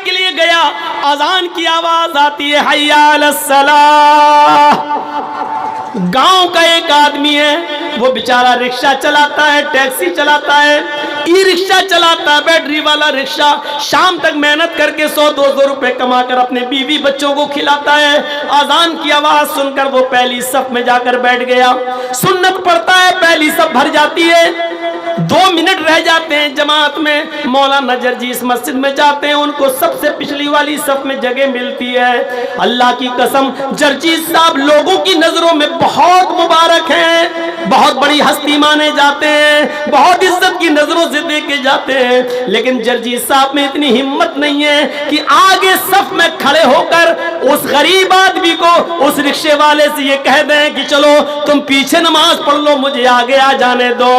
کے لیے گیا، اذان کی آواز آتی ہے حی علی الصلاۃ۔ گاؤں کا ایک آدمی ہے، وہ بیچارہ رکشہ چلاتا ہے، ٹیکسی چلاتا ہے، ای رکشہ چلاتا ہے، بیٹری والا رکشہ، شام تک محنت کر کے 100-200 روپے کما کر اپنے بیوی بچوں کو کھلاتا ہے۔ اذان کی آواز سن کر وہ پہلی صف میں جا کر بیٹھ گیا، سنت پڑھتا ہے، پہلی صف بھر جاتی ہے، 2 منٹ رہ جاتے ہیں جماعت میں، مولانا جرجیس مسجد میں جاتے ہیں، ان کو سب سے پچھلی والی صف میں جگہ ملتی ہے۔ اللہ کی قسم جرجیس صاحب لوگوں کی نظروں میں بہت مبارک ہیں، بہت بڑی ہستی مانے جاتے ہیں، بہت عزت کی نظروں سے دیکھے جاتے ہیں، لیکن جرجیس صاحب میں اتنی ہمت نہیں ہے کہ آگے صف میں کھڑے ہو کر اس غریب آدمی کو، اس رکشے والے سے یہ کہہ دیں کہ چلو تم پیچھے نماز پڑھ لو، مجھے آگے آ جانے دو۔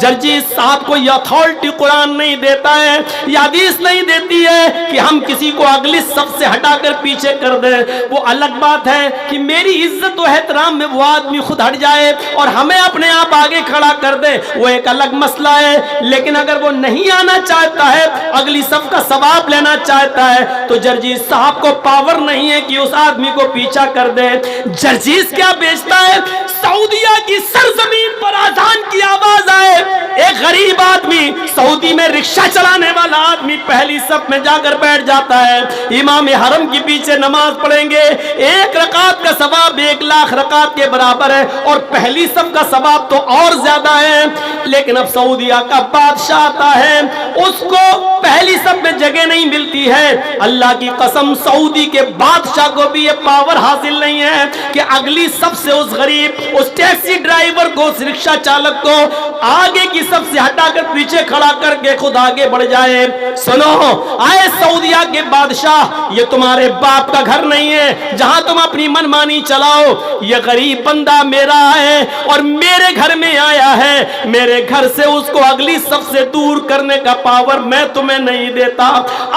جرجیس صاحب کو یہ اتھارٹی قرآن نہیں دیتا ہے، یہ حدیث نہیں دیتی ہے کہ ہم کسی کو اگلی صف سے ہٹا کر پیچھے کر دیں۔ وہ الگ بات ہے کہ میری عزت و احترام میں وہ آدمی خود ہٹ جائے اور ہمیں اپنے آپ آگے کھڑا کر دے، وہ ایک الگ مسئلہ ہے، لیکن اگر وہ نہیں آنا چاہتا ہے، اگلی صف کا ثواب لینا چاہتا ہے، تو جرجیس صاحب کو پاور نہیں ہے کہ اس آدمی کو پیچھا کر دے۔ جرجیس کیا بیچتا ہے؟ سعودیہ کی سرزمین پر اذان کی آواز آئے، ایک غریب آدمی، سعودی میں رکشہ چلانے والا آدمی پہلی صف میں جا کر بیٹھ جاتا ہے، امام حرم کے پیچھے نماز پڑھیں گے، 1 رکعت کا ثواب 1,00,000 رکعت کے برابر ہے، اور پہلی صف کا ثواب تو اور زیادہ ہے۔ لیکن اب سعودیہ کا بادشاہ آتا ہے، اس کو پہلی صف میں جگہ نہیں ملتی ہے۔ اللہ کی قسم سعودی کے بادشاہ کو بھی یہ پاور حاصل نہیں ہے کہ اگلی صف سے اس غریب، اس ٹیکسی ڈرائیور کو، اس رکشہ چالک کو آگے کی صف سے ہٹا کر پیچھے کھڑا کر کے خود آگے بڑھ جائے۔ سنو آئے سعودیہ کے بادشاہ، یہ تمہارے باپ کا گھر نہیں ہے جہاں تم اپنی من مانی چلاؤ، یہ غریب بندہ میرا ہے اور میرے گھر میں آیا ہے، میرے گھر سے اس کو اگلی صف سے دور کرنے کا پاور میں تمہیں نہیں دیتا۔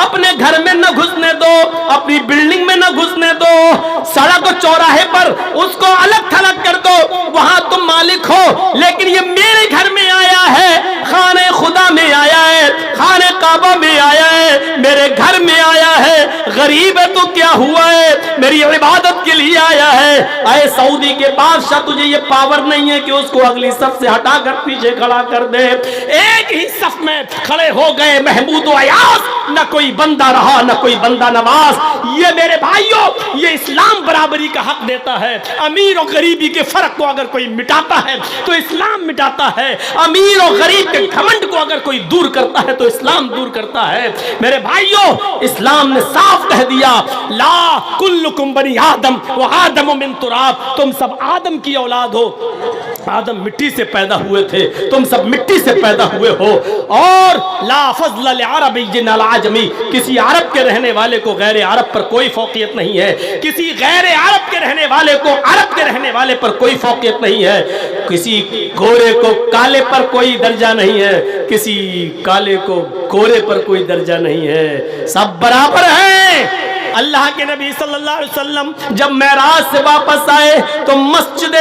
اپنے گھر میں نہ گھسنے دو، اپنی بلڈنگ میں نہ گھسنے دو، سڑک و چوراہے پر اس کو الگ تھلگ کر دو، وہاں تم مالک ہو، لیکن یہ میرے گھر میں آیا ہے، خانہ خدا میں آیا ہے، خانہ کعبہ میں آیا ہے، میرے گھر میں آیا ہے، غریب ہے تو کیا ہوا ہے، میری عبادت کے لیے آیا ہے۔ اے سعودی کے بادشاہ تجھے یہ پاور نہیں ہے کہ اس کو اگلی صف سے ہٹا کر پیچھے کھڑا کر دے۔ ایک ہی صف میں کھڑے ہو گئے محمود و ایاز، نہ کوئی بندہ رہا نہ کوئی بندہ نواز۔ یہ میرے بھائیوں، یہ اسلام برابری کا حق دیتا ہے۔ امیر و غریبی کے فرق کو اگر کوئی مٹاتا ہے تو اسلام مٹاتا ہے، امیر و غریب کے گھمنڈ کو اگر کوئی دور کرتا ہے تو اسلام دور کرتا ہے۔ میرے بھائیوں اسلام نے صاف کہہ دیا، لا کلکم بنی آدم و آدم من تراب، تم سب آدم کی اولاد ہو، آدم مٹی سے پیدا ہوئے تھے، تم سب مٹی سے پیدا ہوئے ہو، اور لا فضل لعربی علی عجمی، کسی عرب کے رہنے والے کو غیر عرب پر کوئی فوقیت نہیں ہے، کسی غیر عرب کے رہنے والے کو عرب کے رہنے والے پر کوئی فوقیت نہیں ہے، کسی گورے کو کالے پر کوئی درجہ نہیں ہے، کسی کالے کو گورے پر کوئی درجہ نہیں ہے، سب برابر ہیں۔ اللہ کے نبی صلی اللہ علیہ وسلم جب معراج سے واپس آئے تو مسجد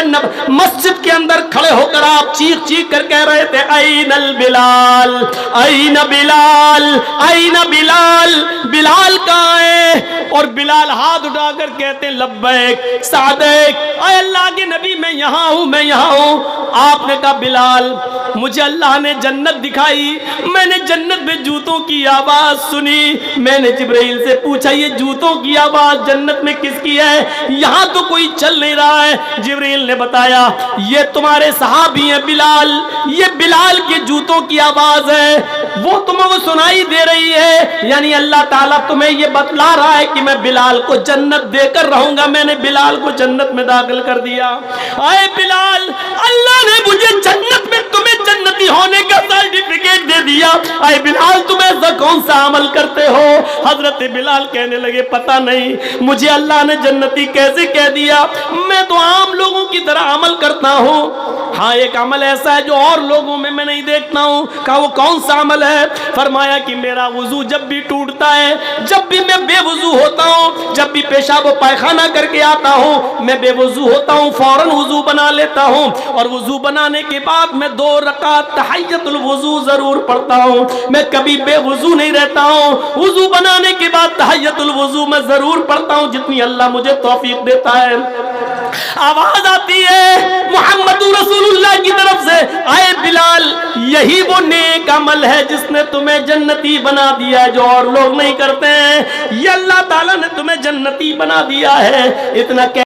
کے اندر کھڑے ہو کر آپ چیخ چیخ کر کہہ رہے تھے، این البلال، این بلال، این بلال، بلال کہاں ہے؟ اور بلال ہاتھ اٹھا کر کہتے ہیں لبیک سعدیک، اے اللہ کے نبی میں یہاں ہوں، میں یہاں ہوں۔ آپ نے کہا بلال مجھے اللہ نے جنت دکھائی، میں نے جنت میں جوتوں کی آواز سنی، میں نے جبرائیل سے پوچھا یہ جوتوں کی آواز جنت میں کس کی ہے؟ یہاں تو کوئی چل نہیں رہا ہے۔ جبرائیل نے بتایا یہ تمہارے صحابی ہیں بلال، یہ بلال کے جوتوں کی آواز ہے، وہ تمہیں وہ سنائی دے رہی ہے، یعنی اللہ تعالیٰ تمہیں یہ بتلا رہا ہے کہ میں بلال کو جنت دے کر رہوں گا، میں نے بلال کو جنت میں داخل کر دیا۔ اے بلال اللہ نے مجھے جنت میں تمہیں جنتی ہونے کا سرٹیفکیٹ دے دیا، اے بلال تم ایسا کون سا عمل کرتے ہو؟ حضرت بلال کہنے لگے پتہ نہیں مجھے اللہ نے جنتی کیسے کہہ دیا، میں تو عام لوگوں کی طرح عمل کرتا ہوں، ہاں ایک عمل ایسا ہے جو اور لوگوں میں نہیں دیکھتا ہوں۔ کہا وہ کون سا عمل ہے؟ فرمایا کہ میرا وضو جب بھی ٹوٹتا ہے، جب بھی میں بے وضو ہوتا ہوں، جب بھی پیشاب و پائخانہ کر کے آتا ہوں، میں بے وضو ہوتا ہوں، فوراً وضو بنا لیتا ہوں، اور وضو بنانے کے بعد میں 2 رکعت تحیۃ الوضو ضرور پڑھتا ہوں، میں کبھی بے وضو نہیں رہتا ہوں، وضو بنانے کے بعد تحیۃ وضو میں ضرور پڑھتا ہوں جتنی اللہ مجھے توفیق دیتا ہے۔ آواز آتی ہے محمد رسول اللہ کی طرف سے، آئے بلال یہی وہ نیک عمل ہے جس نے تمہیں جنتی بنا دیا ہے جو اور لوگ نہیں کرتے ہیں، یہ اللہ تعالیٰ نے تمہیں جنتی بنا دیا ہے۔ اتنا